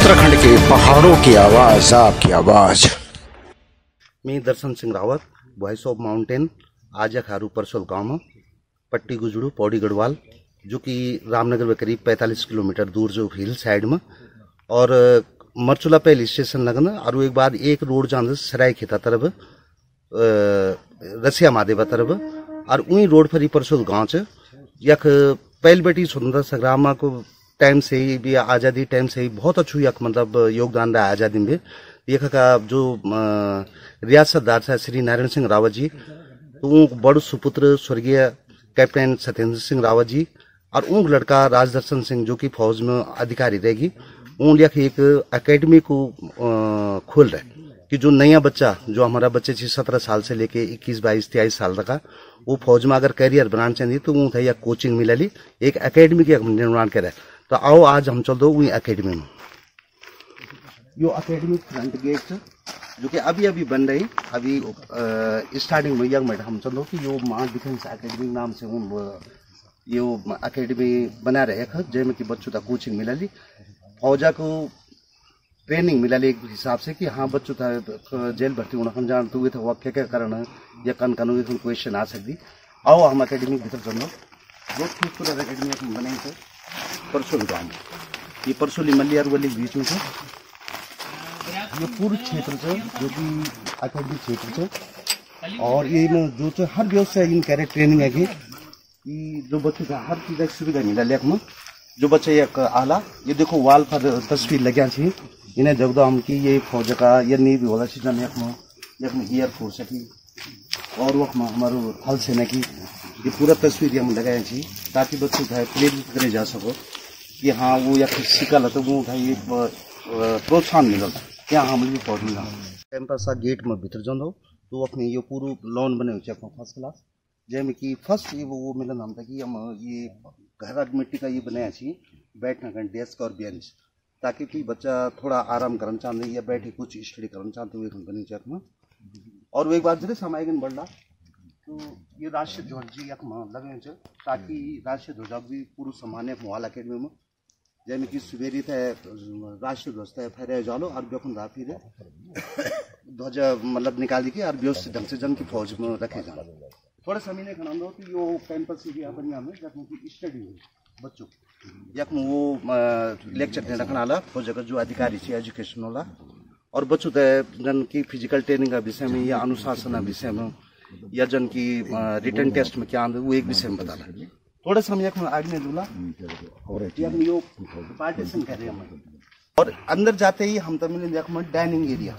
उत्तराखंड के पहाड़ों की आवाज, आपकी आवाज। मैं Darshan Singh Rawat, voice of mountain, आजा खारू परसोल गांव में पट्टी गुजड़ू पौड़ी गढ़वाल, जो कि रामनगर में करीब 45 किलोमीटर दूर जो हिल साइड में, और मरचुला पहले स्टेशन लगना, और एक बार एक रोड जान सराय खेता तरफ रसिया महादेवा तरफ, और वही रोड पर ही परसोल गाँव च यख पहल बेटी स्वतंत्रता संग्राम को टाइम से ही भी आज़ादी टाइम से ही बहुत अच्छु यख मतलब योगदान रहा आज़ादी में। यख का जो रियासतदार था श्री नारायण सिंह रावत जी, तो वो बड़ सुपुत्र स्वर्गीय कैप्टन सत्येंद्र सिंह रावत जी, और उन लड़का राजदर्शन सिंह जो कि फौज में अधिकारी रहेगी, उन यख एक अकेडमी को खोल रहे कि जो नया बच्चा, जो हमारा बच्चे 17 साल से लेके 21, 22, 23 साल तक का, वो फौज में अगर करियर बनाना चाहिए तो वो या कोचिंग मिले एक अकेडमी के निर्माण करे। तो आओ आज हम चल दो वही अकेडमी में। यो अकेडमी फ्रंट गेट जो कि अभी अभी बन रही, अभी स्टार्टिंग में यंग मैडम हम चल दो कि यो मां डिफेंस अकेडमी नाम से यो अकेडमी बना रहे जिसमें कि बच्चों तक कोचिंग मिले, फौजा को ट्रेनिंग मिले एक हिसाब से कि हाँ बच्चों था जेल भर्ती होना जान तो ये तो क्या क्या कारण या कन कानून क्वेश्चन आ सकती। आओ हम अकेडमी भीतर चलो, बहुत खूबसूरत अकेडमी हम बनाई थे परसोली गाँव में। ये परसोली मल्लियार वाली बीच में है, ये पूर्व क्षेत्र से जो कि अकेडमी क्षेत्र से, और ये जो हर व्यवस्था इन कह रहे ट्रेनिंग है कि जो बच्चों का हर चीज़ की सुविधा मिला लेख में, जो बच्चे एक आला ये देखो वाल पर तस्वीर लगे छी इन्हें जगदो हम की ये फौज का ये नींव होला सीजन एक में एयरफोर्स की और वो हमारो थल सेना की ये पूरा तस्वीर हम लगाए छी ताकि बच्चों का प्रेरित करे जा सको कि हाँ वो या सिकल तो वो भाई एक प्रोत्साहन मिलल क्या हम भी फौज में कैंपस गेट में भीतर जाओ तो अपने ये पूरा लॉन बने हुए फर्स्ट क्लास, जैमें कि फर्स्ट वो मिलन हम था कि हम ये घर मिट्टी का ये बनाया छी बैठना का डेस्क और बेंच, ताकि कोई बच्चा थोड़ा आराम करना चाहते या बैठे कुछ स्टडी करना चाहते हुए बनी चक में। और एक बार जैसे सामायिक बढ़ला तो ये राष्ट्रीय ध्वज जी यक लगे ताकि राष्ट्रीय ध्वज भी पूरा सम्मान मोहाल अकेडमी में, जैमें कि सुबेरी थे राष्ट्रीय ध्वज थे फहराया जालो और बेखुन राफी ध्वज मतलब निकाल के और व्यवस्थित ढंग से जन की फौज में रखे जाए। थोड़ा समय ने खड़ा दो कि यो कैंपस एरिया बनिया में जब की स्टडी हुई बच्चों यक वो लेक्चर देने रखना वाला फौज का जो अधिकारी थे एजुकेशन वाला, और बच्चों जन की फिजिकल ट्रेनिंग का विषय में या अनुशासन का विषय में या जन की रिटर्न टेस्ट में क्या आंदे वो एक विषय में बताला। थोड़ा समय आगे दूला और यो पार्टीशन कर रहे हैं, और अंदर जाते ही हम तमिल डाइनिंग एरिया,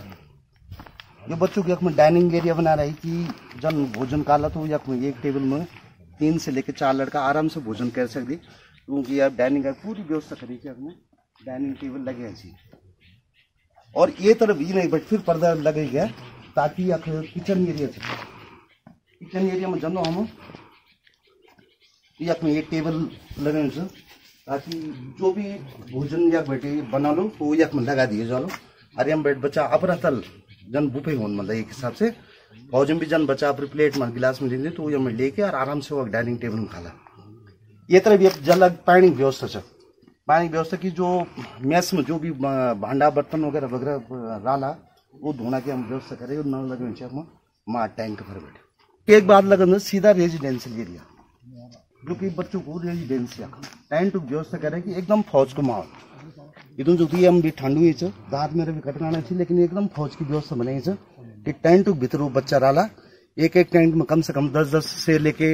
ये बच्चों के में डाइनिंग एरिया बना रही कि जन भोजन काला तो यक में एक टेबल में 3 से लेकर 4 लड़का आराम से भोजन कर सकती, क्योंकि आप डाइनिंग का पूरी व्यवस्था करी थी में डाइनिंग टेबल लगे हैं। और ये तरफ ये नहीं बट फिर पर्दा लगे गया ताकि किचन एरिया थे, किचन एरिया में जनो हम यक में एक टेबल लगे ताकि जो भी भोजन या बैठे बना लो तो यक में लगा दिए जालो, अरे हम बैठ बच्चा अपरा तल जन बुफे होने मतलब एक हिसाब से फौज में भी जन बच्चा अपनी प्लेट में गिलास में लेते तो ये में लेके और आराम से वो डाइनिंग टेबल में खाला। ये तरह भी जल पानी व्यवस्था है, पानी व्यवस्था की जो मैस में जो भी भांडा बर्तन वगैरह वगैरह राला वो धोना की हम व्यवस्था करें न लगे माँ टैंक पर बैठे। एक बात लगन सीधा रेजिडेंशियल एरिया जो कि बच्चों को रेजिडेंशियल टेंट व्यवस्था करें कि एकदम फौज को माहौल इधर जो थी हम भी ठंड हुई दांत मेरे भी कटकाना थी, लेकिन एकदम फौज की व्यवस्था बनाई कि टेंट भीतर वो बच्चा डाला एक एक टेंट में कम से कम 10 से लेके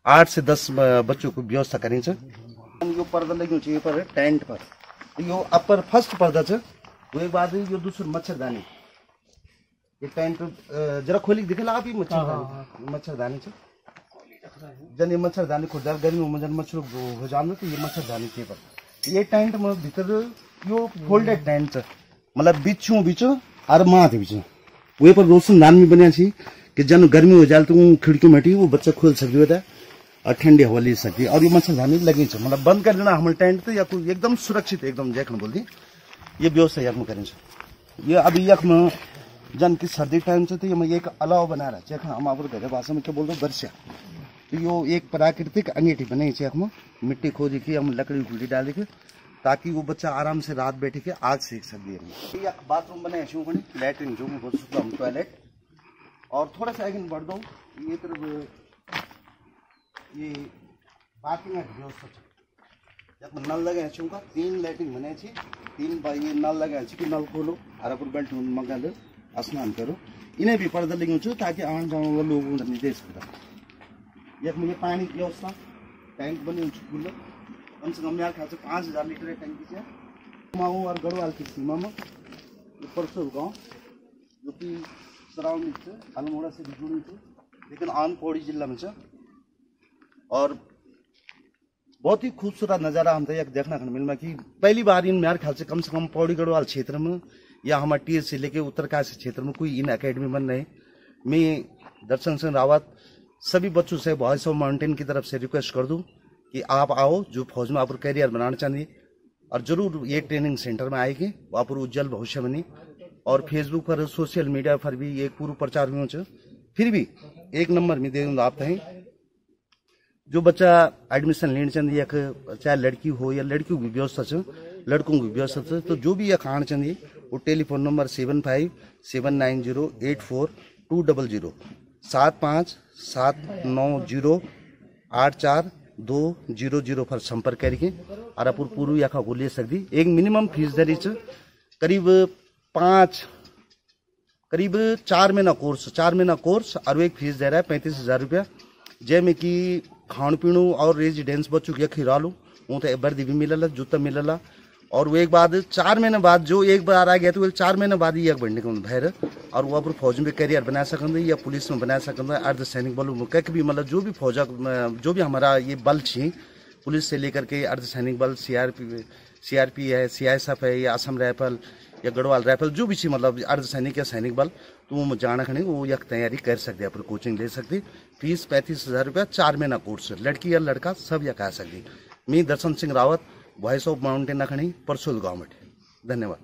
8 से 10 बच्चों को व्यवस्था करें। यो पर्दा लगे चाहिए पर टेंट पर यो अपर फर्स्ट पर्दा वो एक बात यो दूसरे मच्छरदानी ये टेंट जरा खोली दिखेला आप ही मच्छरदानी जन ये मच्छरदानी को जब गर्मी में जन मच्छर हो जाने तो ये मच्छरदानी के पर ये टेंट में भीतर यो फोल्डेड टेंट मतलब बिचू बिचो और माथे बिचो वही पर रोशनदान भी बने कि जन गर्मी हो जाए तो खिड़की में वो बच्चा खोल सकती होता है और ठंडी हवा ले सकती, और ये मच्छरदानी लगी मतलब बंद कर देना हमारे टेंट तो या कोई एकदम सुरक्षित एकदम जैखन बोल दी ये व्यवस्था यक में करें। ये अभी यक में जन की सर्दी टाइम से तो ये एक अलाव बना रहा है हम आप घर भाषा में क्या बोल दो बरसिया, तो यो एक प्राकृतिक अंगीठी बनाई में मिट्टी खोदी की हम लकड़ी उकड़ी डाल के ताकि वो बच्चा आराम से रात बैठे के आग सेक सके। ये बाथरूम बने लैट्रिन जो बोल सकता हूँ टॉयलेट। और थोड़ा सा आगे बढ़ दो ये तरफ ये पार्किंग व्यवस्था नल लगे का 3 लैट्रिन बने 3 ये नल लगे कि नल खोलो और बेल्ट मगाल स्नान करो। इन्हें भी पर्दा लगे ताकि आने जाने वाले लोग नहीं दे सकता। ये पानी की व्यवस्था टैंक बने खुल्लो कम से कम यार ख्याल से 5000 लीटर टैंकी है। माऊ और गढ़वाल की सीमा में परसों गाँव जो कि सराउंडिंग से अल्मोड़ा से भी जुड़ी थी लेकिन आन पौड़ी जिला में और बहुत ही खूबसूरत नज़ारा हम एक देखना मिलना कि पहली बार इन मेरे ख्याल से कम पौड़ी गढ़वाल क्षेत्र में या हमारे टीएस से लेके उत्तरकाशी क्षेत्र में कोई इन अकेडमी बन रहे। मैं दर्शन सिंह रावत सभी बच्चों से वॉइस ऑफ माउंटेन की तरफ से रिक्वेस्ट कर दूं कि आप आओ जो फौज में आप करियर बनाना चाहते और जरूर ये ट्रेनिंग सेंटर में आएगी आप उज्जवल भविष्य बनी। और फेसबुक पर सोशल मीडिया पर भी एक पूर्व प्रचार में फिर भी 1 नंबर में दे आप कहीं जो बच्चा एडमिशन लेना चाहती है चाहे लड़की हो या लड़कियों की व्यवस्था लड़कों की व्यवस्था तो जो भी यह आना चाहिए वो टेलीफोन नंबर 7579084200 7579084200 पर संपर्क करके और आप पूर्व या को ले सकती। एक मिनिमम फीस दरी करीब 4 महीना कोर्स और एक फीस दे रहा है 35,000 रुपया जैमें कि खाण पीणु और रेजिडेंस बच्चों की खिरालू वो तो वर्दी भी मिलला जूता मिलला। और वो एक बाद 4 महीने बाद जो एक बार आ गया तो 4 महीने बाद ही बढ़ने को भैर और वो फौज में करियर बना सकते या पुलिस में बना सकते अर्धसैनिक बलों में कहीं भी मतलब जो भी फौज जो भी हमारा ये बल छे पुलिस से लेकर के अर्धसैनिक बल सीआरपी है सीआईएसएफ है या असम राइफल या गढ़वाल राइफल जो भी मतलब अर्धसैनिक या सैनिक बल तो वो जाना खड़े वो यह तैयारी कर सकते अपनी कोचिंग ले सकती। फीस 35,000 रुपया 4 महीना कोर्स लड़की या लड़का सब यह कह सकती। मैं Darshan Singh Rawat voice of mountain नखणी परसोल गवर्नमेंट धन्यवाद।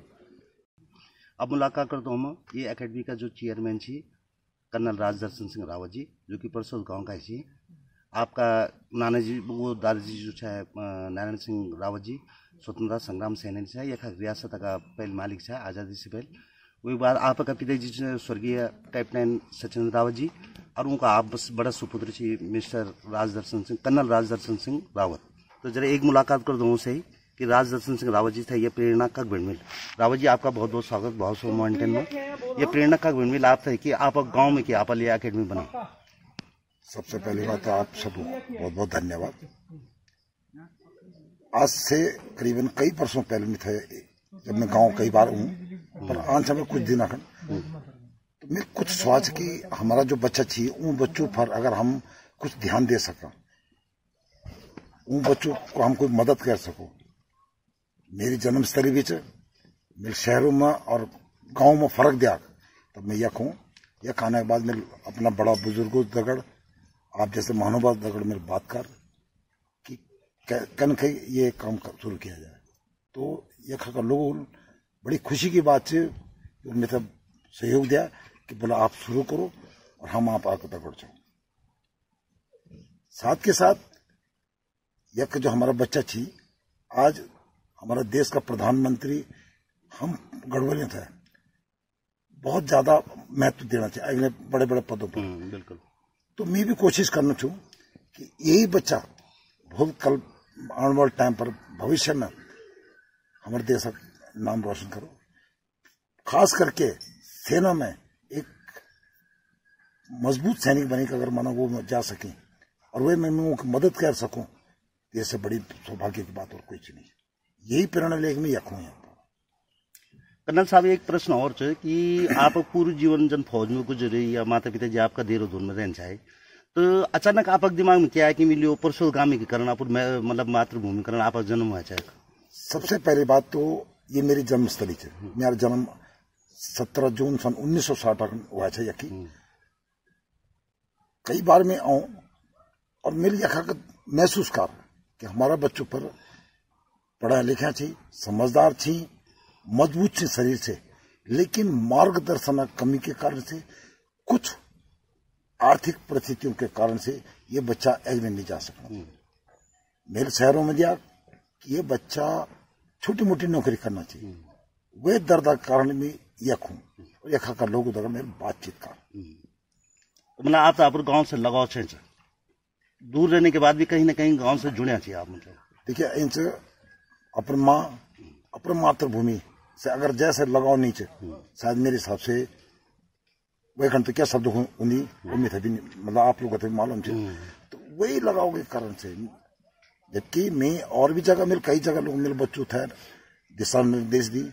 अब मुलाकात करता हूँ ये अकेडमी का जो चेयरमैन छी कर्नल राज दर्शन सिंह रावत जी जो कि परसोल गाँव का ही आपका नाना जी वो दादाजी जो है नारायण सिंह रावत जी स्वतंत्रता संग्राम सेनानी है यह रियासत का पहले मालिक है आज़ादी से पहले। वही बात आपका पिताजी स्वर्गीय कैप्टन सचिन रावत जी और उनका आप बस बड़ा सुपुत्र छी मिस्टर राजदर्शन सिंह कर्नल राजदर्शन सिंह रावत। तो जरा एक मुलाकात कर दूँ से कि राजदर्शन सिंह रावत जी थे ये प्रेरणा कब बनमिल। रावत जी आपका बहुत बहुत स्वागत बहुत माउंटेन में। ये प्रेरणा कब बनमिल आप थे कि आप गाँव में कि आप लिए अकेडमी बना। सबसे पहली बात तो आप सबको बहुत बहुत धन्यवाद। आज से करीबन कई वर्षों पहले में थे जब मैं गांव कई बार हूँ पर आज समय कुछ दिन तो मैं कुछ सोच कि हमारा जो बच्चा चाहिए उन बच्चों पर अगर हम कुछ ध्यान दे सका उन बच्चों को हम कोई मदद कर सको। मेरी जन्मस्थली भी मेरे शहरों में और गांव में फर्क दिया तब मैं यह कहूँ यह खाने के बाद मैं अपना बड़ा बुजुर्गों दगड़ आप जैसे महानुभाव दगड़ मेरे बात कर कि कन के ये काम शुरू किया जाए तो यह खाकर लोगों बड़ी खुशी की बात है उनमें तब सहयोग दिया कि बोला आप शुरू करो और हम आप आगे बढ़ जाओ। साथ के साथ यह जो हमारा बच्चा थी आज हमारा देश का प्रधानमंत्री हम गढ़वाली थे बहुत ज्यादा महत्व देना चाहिए अगले बड़े बड़े पदों पर बिल्कुल। तो मैं भी कोशिश करना चाहूँ कि यही बच्चा बहुत कल आने वाले टाइम पर भविष्य में हमारे देश का नाम रोशन करो। खास करके सेना में एक मजबूत सैनिक बने का अगर मानो वो जा सके और वे मैं उनको मदद कर सकूं इससे बड़ी सौभाग्य की बात और कुछ नहीं। यही प्रेरणा लेकर मैं यखूँ। कर्नल साहब एक प्रश्न और है कि आप पूर्व जीवन जन फौज में गुजरे या माता पिता जी आपका देहरादून में रहना चाहे तो अचानक आपके दिमाग में क्या है कि मिलियो परशुगामी के कारण आप मतलब मातृभूमि कारण आप जन्म हुआ चाहे। सबसे पहली बात तो ये मेरी जन्मस्थली है। मेरा जन्म 17 जून सन 1960 हुआ है यकी। कई बार मैं आऊं और मेरी यखा महसूस कर कि हमारा बच्चों पर पढ़ा लिखा थी समझदार थी मजबूत थी शरीर से लेकिन मार्गदर्शन कमी के कारण से कुछ आर्थिक परिस्थितियों के कारण से ये बच्चा आगे नहीं जा सकता। मेरे शहरों में दिया कि ये बच्चा छोटी मोटी नौकरी करना चाहिए। वे दर्द कारण में यख हूँ, यखा का लोग उधर मेरे बातचीत का मतलब आप आप गांव से लगाव छे, दूर रहने के बाद भी कहीं ना कहीं गांव से जुड़े चाहिए आप। मतलब देखिए इनसे अपन मातृभूमि से अगर जैसे लगाव नीचे, शायद मेरे हिसाब से वही तो क्या शब्द उन्हीं उम्मीद है भी मतलब आप लोग मालूम थे, तो वही लगाव के कारण से। जबकि मैं और भी जगह मिल, कई जगह लोग मिल बच्चों थे दिशा निर्देश दी।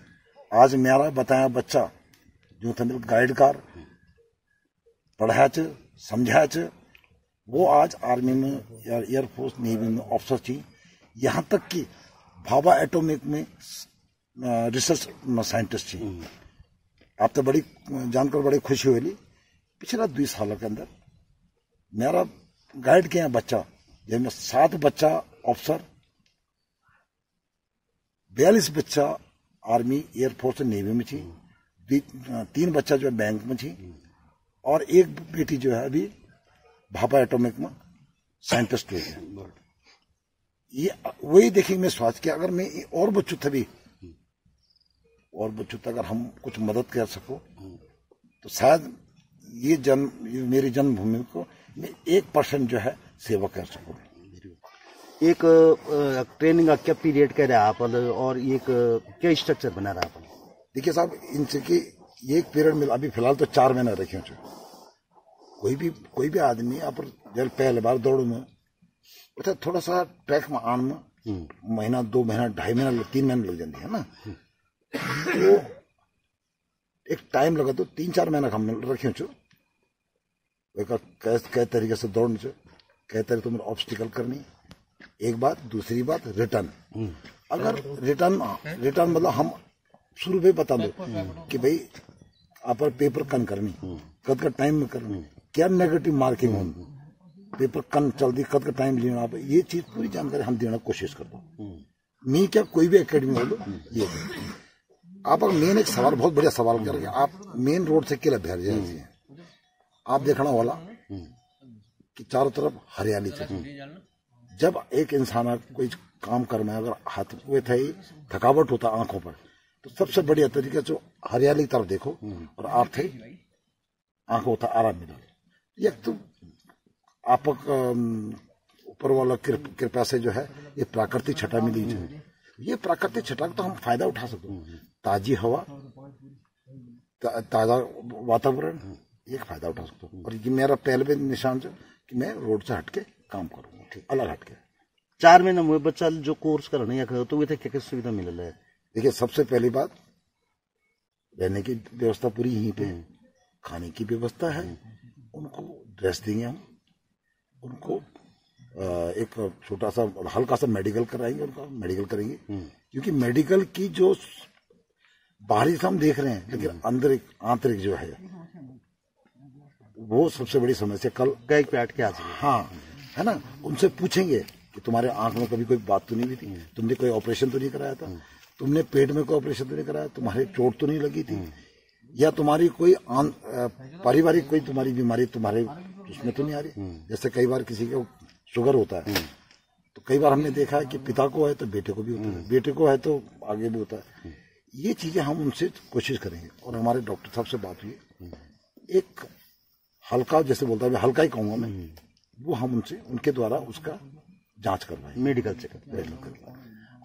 आज मेरा बताया बच्चा जो था मिल गाइड कार पढ़ाया समझाया, वो आज आर्मी में या एयरफोर्स नेवी में ऑफिसर थी। यहाँ तक कि भाभा एटॉमिक में रिसर्च साइंटिस्ट थी। आप तो बड़ी जानकर बड़ी खुशी हुई। पिछला 2 साल के अंदर मेरा गाइड किया बच्चा, जिनमें 7 बच्चा ऑफिसर, 42 बच्चा आर्मी एयरफोर्स नेवी में थी, 3 बच्चा जो है बैंक में थी, और 1 बेटी जो है अभी भाभा एटॉमिक में साइंटिस्ट हुई है। ये वही देखिए मैं सोच के अगर मैं और बच्चों तभी और बच्चों तक अगर हम कुछ मदद कर सको तो शायद ये मेरी जन्मभूमि को मैं 1% जो है सेवा कर सकूं। एक ट्रेनिंग का क्या पीरियड कह रहे आप और एक क्या स्ट्रक्चर बना रहा आप? देखिए साहब, इनसे कि एक पीरियड में अभी फिलहाल तो 4 महीने रखे हो। कोई भी आदमी आप जब पहले बार दौड़ में तो थोड़ा सा ट्रैक में आन में महीना 2 महीना 2.5 महीना 3 महीने लग जाती है ना। तो एक टाइम लगा तो 3-4 महीना हम रखे छो। कै तरीके से दौड़ने छो, कै तरीके तुम्हें ऑब्स्टिकल करनी। एक बात, दूसरी बात रिटर्न। अगर रिटर्न मतलब हम शुरू में बता दो कि भाई आप पेपर कन करनी, कद का टाइम में करनी, क्या नेगेटिव मार्किंग होनी, पेपर कन चलती कद का टाइम लेना, आप ये चीज पूरी जानकारी हम देना कोशिश करता हूँ। नहीं क्या कोई भी एकेडमी हो लो ये आप मेन एक सवाल, बहुत बढ़िया सवाल कर रहे हैं आप। मेन रोड से किला भर जाए आप देखना वाला कि चारों तरफ हरियाली चाहिए। जब एक इंसान कोई काम करना है, अगर हाथ हुए थे थकावट होता आंखों पर, तो सबसे बढ़िया तरीका जो हरियाली की तरफ देखो और आप थे आंखों होता आराम मिला। एक तो आप ऊपर वाला कृपा से जो है ये प्राकृतिक छटा मिली है। ये प्राकृतिक छटा तो हम फायदा उठा सकते हैं। ताजी हवा, ताजा वातावरण, एक फायदा उठा सकता हूँ। और ये मेरा पहले निशान है कि मैं रोड से हटके काम करूंगा, ठीक अलग हटके। 4 महीने में बच्चा जो कोर्स करने तो क्या क्या सुविधा मिल है? देखिए सबसे पहली बात, रहने की व्यवस्था पूरी यहीं पे, खाने की व्यवस्था है, उनको ड्रेस देंगे हम, उनको एक छोटा सा हल्का सा मेडिकल कराएंगे, उनका मेडिकल करेंगे। क्योंकि मेडिकल की जो बाहरी से हम देख रहे हैं, लेकिन अंदर आंतरिक जो है वो सबसे बड़ी समस्या। कल गए पे अटके आ, हाँ है ना, उनसे पूछेंगे कि तुम्हारे आंख में कभी कोई बात तो नहीं हुई थी, तुमने कोई ऑपरेशन तो नहीं कराया था, तुमने पेट में कोई ऑपरेशन तो नहीं कराया, तुम्हारे चोट तो नहीं लगी थी, या तुम्हारी कोई पारिवारिक कोई तुम्हारी बीमारी तुम्हारे उसमें तो नहीं आ रही। जैसे कई बार किसी को शुगर होता है, तो कई बार हमने देखा है कि पिता को है तो बेटे को भी होता है, बेटे को है तो आगे भी होता है। ये चीजें हम उनसे कोशिश करेंगे। और हमारे डॉक्टर साहब से बात हुई, एक हल्का, जैसे बोलता है हल्का ही कहूंगा मैं, वो हम उनसे उनके द्वारा उसका जांच करवाएं, मेडिकल चेकअप।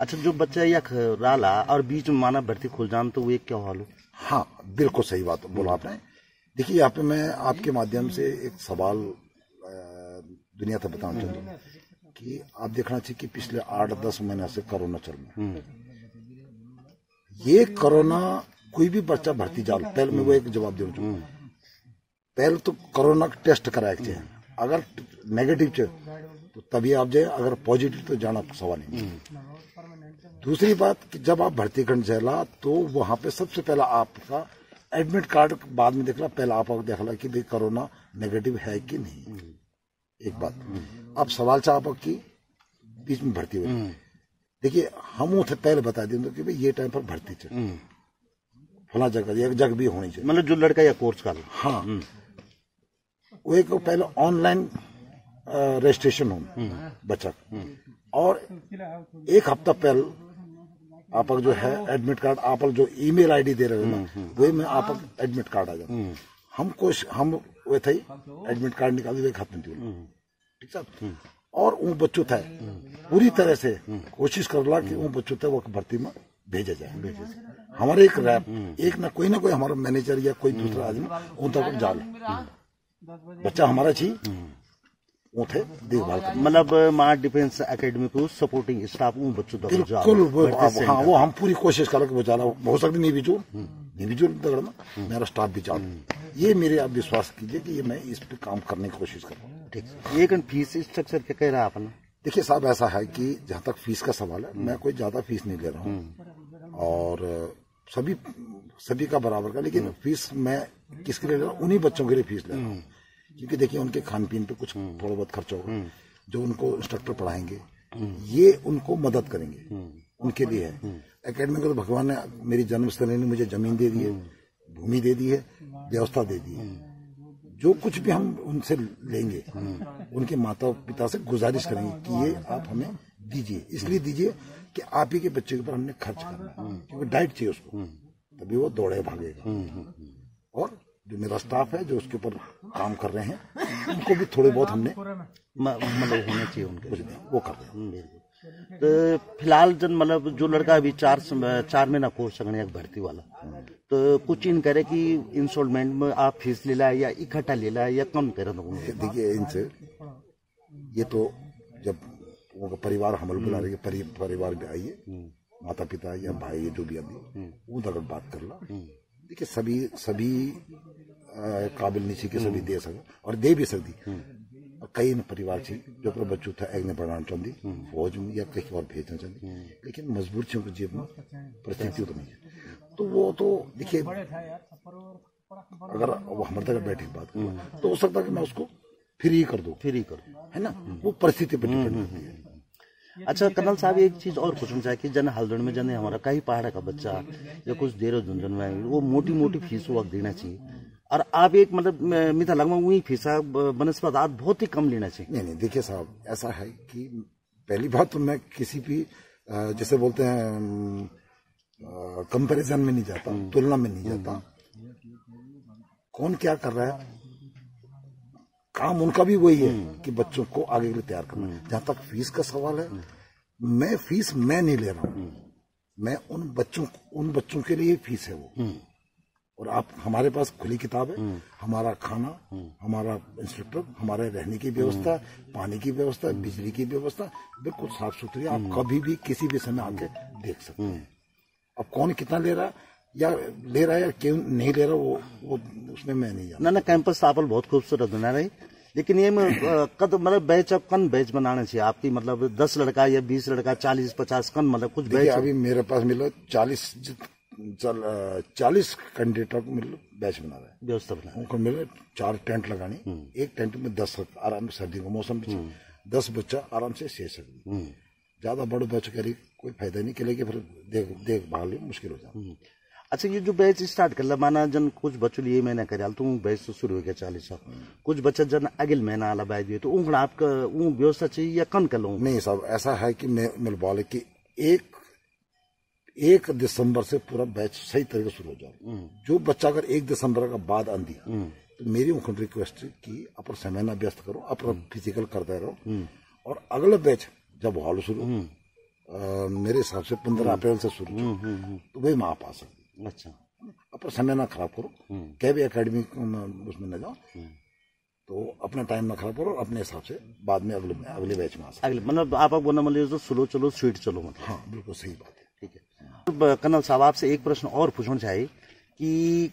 अच्छा, जो बच्चा या राला और बीच में माना भर्ती खुल जान तो वो एक क्या हाल हो? हाँ बिल्कुल सही बात बोला आपने। देखिए यहाँ पे मैं आपके माध्यम से एक सवाल दुनिया तक बताना चाहता हूँ कि आप देखना चाहिए कि पिछले 8-10 महीने से कोरोना चल रहा है। ये कोरोना कोई भी बच्चा भर्ती जाल, पहले मैं वो एक जवाब देना चाहूँ, पहले तो कोरोना टेस्ट कराया चाहिए। अगर नेगेटिव तो तभी आप जाए, अगर पॉजिटिव तो जाना सवाल ही नहीं। दूसरी बात कि जब आप भर्ती करने चला तो वहां पे सबसे पहला आपका एडमिट कार्ड बाद में देखला, पहला आप देखला कि भाई कोरोना नेगेटिव है कि नहीं। एक बात। अब सवाल से आपकी बीच में भर्ती हुई, देखिए हम उसे पहले बता देंगे कि भाई ये टाइम पर भर्ती चाहिए, फला जगह एक जगह भी होनी चाहिए, मतलब जो लड़का या कोर्स का। हाँ, वो एक पहले ऑनलाइन रजिस्ट्रेशन हो बच्चा, और 1 हफ्ता पहले आप जो है एडमिट कार्ड आप जो ईमेल आईडी दे रहे हो ना वही में आप एडमिट कार्ड आ जाता हम वे थे एडमिट कार्ड निकाल दिए हाथ में ठीक है और वो बच्चों था पूरी तरह से कोशिश करला कि वो बच्चों थे वो भर्ती में भेजा जाए हमारे एक रैप एक ना कोई हमारा मैनेजर या कोई दूसरा आदमी उन तक जाल बच्चा हमारा चाहिए वो थे देखभाल मतलब मां डिफेंस एकेडमी को सपोर्टिंग स्टाफ वो बच्चों तक बिल्कुल हाँ वो हम पूरी कोशिश कर वो जाला हो सकती नहीं भी दगड़ना मेरा स्टाफ भी चालू ये मेरे आप विश्वास कीजिए कि ये मैं इस पे काम करने की कोशिश कर रहा हूँ ठीक एक फीस स्ट्रक्चर क्या कह रहा है आपने देखिए साहब ऐसा है कि जहां तक फीस का सवाल है मैं कोई ज्यादा फीस नहीं ले रहा हूँ और सभी का बराबर का लेकिन फीस मैं किसके लिए ले रहा हूँ उन्हीं बच्चों के लिए फीस ले रहा हूँ क्योंकि देखिए उनके खान पीन पे कुछ थोड़ा बहुत खर्चा होगा जो उनको इंस्ट्रक्टर पढ़ाएंगे ये उनको मदद करेंगे उनके लिए है एकेडमी को तो भगवान ने मेरी जन्मस्थली ने मुझे जमीन दे दी है भूमि दे दी है व्यवस्था दे दी है जो कुछ भी हम उनसे लेंगे उनके माता पिता से गुजारिश करेंगे कि ये आप हमें दीजिए इसलिए दीजिए कि आप ही के बच्चे के ऊपर हमने खर्च करना क्योंकि डाइट चाहिए उसको तभी वो दौड़े भागेगा और जो मेरा स्टाफ है जो उसके ऊपर काम कर रहे हैं उनको भी थोड़े बहुत हमने मतलब होना चाहिए उनके वो कर रहे हैं तो फिलहाल जन मतलब जो लड़का अभी 4 महीना कोर्स करने भर्ती वाला तो कुछ इन करे कि इंस्टॉलमेंट में आप फीस ले लाए या इकट्ठा ले लाए या कम करे देखिए इनसे ये तो जब वो परिवार हम बुला रहे परिवार में आइए माता पिता या भाई जो भी आदमी वो अगर बात कर ला देखिए सभी काबिल नहीं कि सभी दे सके और दे भी सकती कई परिवार थी जो अपना बच्चों था एक ने पढ़ाना चाहती फौज में या कहीं और भेजना चाहती लेकिन मजबूर थी उनके जीवन में परिस्थिति तो नहीं है तो वो तो देखिए अगर वो हमारे तक बैठी बात करूँ तो हो सकता है कि मैं उसको फ्री कर दूं है ना वो परिस्थिति पर डिपेंड करती है अच्छा कर्नल साहब एक चीज और पूछना चाहिए कि जन हल्द्वानी में जन हमारा कई पहाड़ का बच्चा या कुछ देहरादून में वो मोटी फीस वक्त देना चाहिए और आप एक मतलब मिथा लगभग वही फीसा बनस्पत आप बहुत ही कम लेना चाहिए नहीं देखिए साहब ऐसा है कि पहली बात तो मैं किसी भी जैसे बोलते हैं कंपैरिजन में नहीं जाता तुलना में नहीं जाता कौन क्या कर रहा है काम उनका भी वही है कि बच्चों को आगे के लिए तैयार करना जहां तक फीस का सवाल है मैं फीस मैं नहीं ले रहा हूं मैं उन बच्चों के लिए फीस है वो और आप हमारे पास खुली किताब है हमारा खाना हमारा इंस्ट्रक्टर हमारे रहने की व्यवस्था पानी की व्यवस्था बिजली की व्यवस्था बिल्कुल साफ सुथरी आप कभी भी किसी भी समय आके देख सकते हैं अब कौन कितना ले रहा है या क्यों नहीं ले रहा वो उसमें मैं नहीं जानता ना कैंपस आपल बहुत खूबसूरत बना रही लेकिन ये कद मतलब बैच अब कन बैच बनाना चाहिए आपकी मतलब 10 लड़का या 20 लड़का 40-50 कन मतलब कुछ बैच अभी मेरे पास मिलो 40 कैंडिडेट को मिल बैच बना रहा है व्यवस्था बना उनको मिले 4 टेंट लगानी एक टेंट में 10 आराम से सर्दी का मौसम 10 बच्चा आराम से सह सकते ज्यादा बड़े बच्चों के कोई फायदा नहीं के फिर देखभाल मुश्किल हो जाए अच्छा ये जो बैच स्टार्ट कर माना जन कुछ बच्चों ये महीना कर तो बैच तो शुरू हो गया 40 कुछ बच्चा जन अगले महीना आला बैच दिए तो उन आपका वो व्यवस्था चाहिए या कन कर लो नहीं साहब ऐसा है कि मैं बोले कि 1 दिसंबर से पूरा बैच सही तरीके से शुरू हो जाए जो बच्चा अगर 1 दिसंबर का बाद आन दिया तो मेरी उनको रिक्वेस्ट कि अपना समय ना व्यस्त करो अपना फिजिकल करते रहो और अगला बैच जब हॉल शुरू मेरे हिसाब से 15 अप्रैल से शुरू तो वही में आप आ सकते अच्छा अपना समय ना खराब करो क्या भी एकेडमी उसमें न जाओ तो अपना टाइम ना खराब करो अपने हिसाब से बाद में अगले बैच में आ सकते अगले मतलब आप बोलना मतलब स्लो चलो स्वीट चलो मतलब हाँ बिल्कुल सही बात है ठीक है कर्नल साहब आपसे एक प्रश्न और पूछना चाहिए कि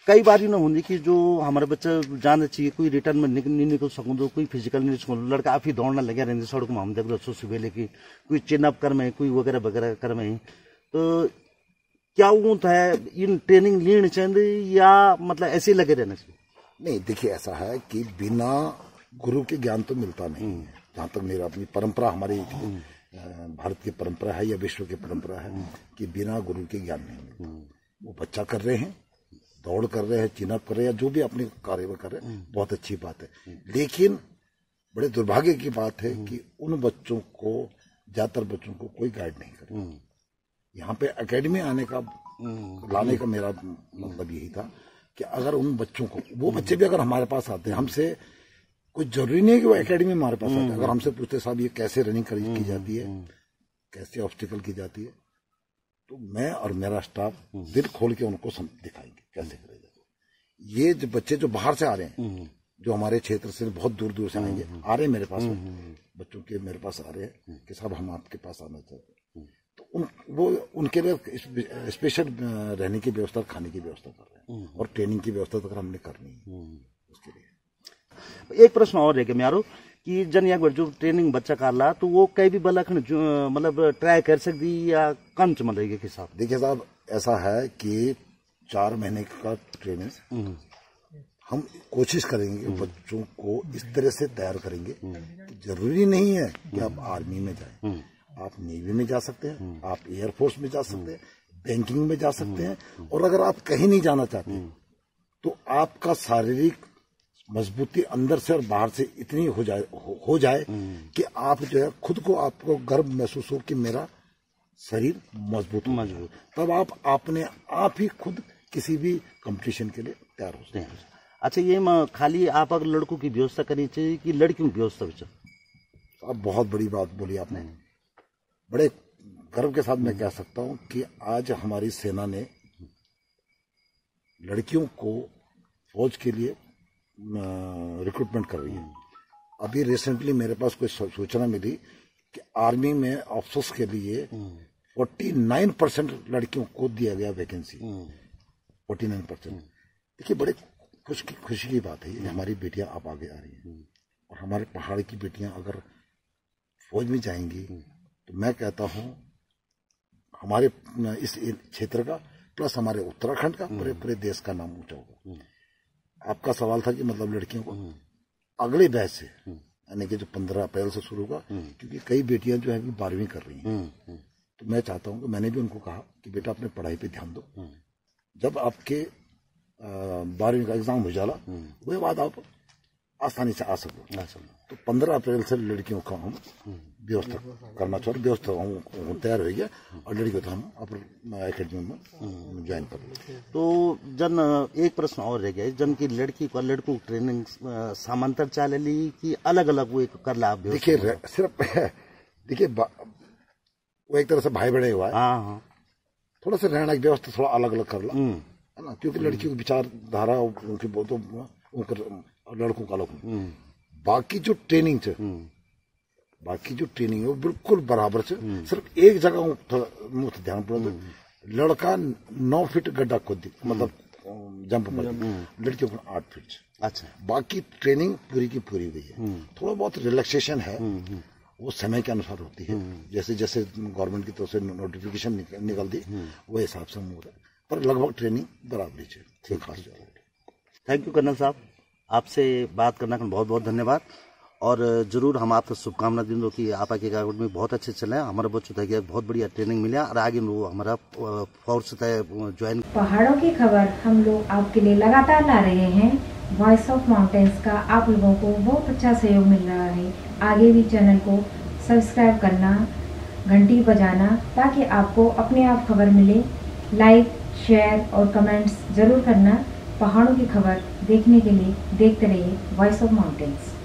कई बार ना होंगी कि जो हमारे बच्चा जाना चाहिए कोई रिटर्न में नहीं निकल सकूँ कोई फिजिकल नहीं सकूँ लड़का आप ही दौड़ना लगे रहते सड़क में हम देख रहे सुबह लेके कोई चिनअप कर में कोई वगैरह कर में तो क्या वो है इन ट्रेनिंग लेनी चाहिए या मतलब ऐसे लगे रहना चाहिए नहीं देखिए ऐसा है कि बिना गुरु के ज्ञान तो मिलता नहीं जहां तक मेरा अपनी परंपरा हमारी भारत की परंपरा है या विश्व की परंपरा है कि बिना गुरु के ज्ञान नहीं मिलता वो बच्चा कर रहे हैं दौड़ कर रहे हैं चिनअप कर रहे हैं जो भी अपने कार्य कर रहे हैं बहुत अच्छी बात है लेकिन बड़े दुर्भाग्य की बात है कि उन बच्चों को ज्यादातर बच्चों को कोई गाइड नहीं करे यहाँ पे एकेडमी आने का लाने का मेरा मतलब यही था कि अगर उन बच्चों को, वो बच्चे भी अगर हमारे पास आते हैं, हमसे कुछ जरूरी नहीं है कि वो एकेडमी हमारे पास आते हैं, अगर हमसे पूछते साहब ये कैसे रनिंग की जाती है, कैसे ऑब्स्टिकल की जाती है, तो मैं और मेरा स्टाफ दिल खोल के उनको दिखाएंगे कैसे करेगा। ये जो बच्चे जो बाहर से आ रहे हैं, जो हमारे क्षेत्र से बहुत दूर दूर से आएंगे, आ रहे हैं मेरे पास, बच्चों के मेरे पास आ रहे हैं कि साहब हम आपके पास आना चाहते हैं, तो वो उनके लिए स्पेशल रहने की व्यवस्था, खाने की व्यवस्था कर रहे हैं, और ट्रेनिंग की व्यवस्था अगर हमने करनी है उसके लिए। एक प्रश्न और है कि म्यारो कि जन यहाँ जो ट्रेनिंग बच्चा कर ला तो वो कई भी बलख मतलब ट्राई कर सकती या कम च मतलब के हिसाब। देखिए साहब, ऐसा है कि 4 महीने का ट्रेनिंग हम कोशिश करेंगे कि बच्चों को इस तरह से तैयार करेंगे कि जरूरी नहीं है कि आप आर्मी में जाएं, आप नेवी में जा सकते हैं, आप एयरफोर्स में जा सकते हैं, बैंकिंग में जा सकते हैं, और अगर आप कहीं नहीं जाना चाहते तो आपका शारीरिक मजबूती अंदर से और बाहर से इतनी हो जाए कि आप जो है खुद को, आपको गर्व महसूस हो कि मेरा शरीर मजबूत, तब आप अपने आप ही खुद किसी भी कंपटीशन के लिए तैयार हो सकते हैं। अच्छा, ये खाली आप अगर लड़कों की व्यवस्था करनी चाहिए कि लड़कियों की व्यवस्था? अब बहुत बड़ी बात बोली आपने, बड़े गर्व के साथ मैं कह सकता हूं कि आज हमारी सेना ने लड़कियों को फौज के लिए रिक्रूटमेंट कर रही है। अभी रिसेंटली मेरे पास कोई सूचना मिली कि आर्मी में अफसोस के लिए 49% लड़कियों को दिया गया वैकेंसी, 49%। देखिए, बड़े खुशी की बात है ये, हमारी बेटियां अब आगे आ रही हैं, और हमारे पहाड़ की बेटियां अगर फौज में जाएंगी तो मैं कहता हूं हमारे इस क्षेत्र का प्लस हमारे उत्तराखंड का पूरे देश का नाम ऊंचा होगा। आपका सवाल था कि मतलब लड़कियों को अगले बैच से, यानी कि जो 15 अप्रैल से शुरू होगा, क्योंकि कई बेटियां जो है 12वीं कर रही हैं, तो मैं चाहता हूं कि मैंने भी उनको कहा कि बेटा अपने पढ़ाई पे ध्यान दो, जब आपके 12वीं का एग्जाम हो जाला वही बाद आप आसानी से आ सको। तो 15 अप्रैल से लड़कियों का हम व्यवस्था करना चाहते, व्यवस्था तैयार हो गया, और लड़कियों को हम अपने एकेडमी में ज्वाइन कर लेंगे। तो जन एक प्रश्न और रह गया, जन की लड़की को लड़कों की ट्रेनिंग समांतर चाले ली कि अलग अलग वो कर ला? देखिए सिर्फ देखिए वो एक तरह से भाई बड़े हुआ है, हाँ, थोड़ा सा रहने की व्यवस्था थोड़ा अलग अलग कर ला, है ना, क्योंकि लड़कियों की विचारधारा उनकी बहुत लड़कों का अलग। बाकी जो ट्रेनिंग है वो बिल्कुल बराबर से, सिर्फ एक जगह मुझे ध्यान पड़ा तो लड़का 9 फीट गड्ढा खोद मतलब जंप मार, लड़कियों को 8 फीट। अच्छा, बाकी ट्रेनिंग पूरी की पूरी हुई है, थोड़ा बहुत रिलैक्सेशन है, वो समय के अनुसार होती है, जैसे जैसे गवर्नमेंट की तरफ से नोटिफिकेशन निकलती वो हिसाब से हम हो रहा है, पर लगभग ट्रेनिंग बराबर है, खास। थैंक यू कर्नल साहब, आपसे बात करने का बहुत बहुत धन्यवाद, और जरूर हम आपको शुभकामना देंगे कि आपके अकेडमी में बहुत अच्छे चले, हमारे बच्चों तक बहुत बढ़िया ट्रेनिंग मिला, और आगे वो हमारा फोर्स ज्वाइन। पहाड़ों की खबर हम लोग आपके लिए लगातार ला रहे हैं। वॉइस ऑफ माउंटेन्स का आप लोगों को बहुत अच्छा सहयोग मिल रहा है। आगे भी चैनल को सब्सक्राइब करना, घंटी बजाना, ताकि आपको अपने आप खबर मिले। लाइक, शेयर और कमेंट्स जरूर करना। पहाड़ों की खबर देखने के लिए देखते रहिए वॉइस ऑफ माउंटेन्स।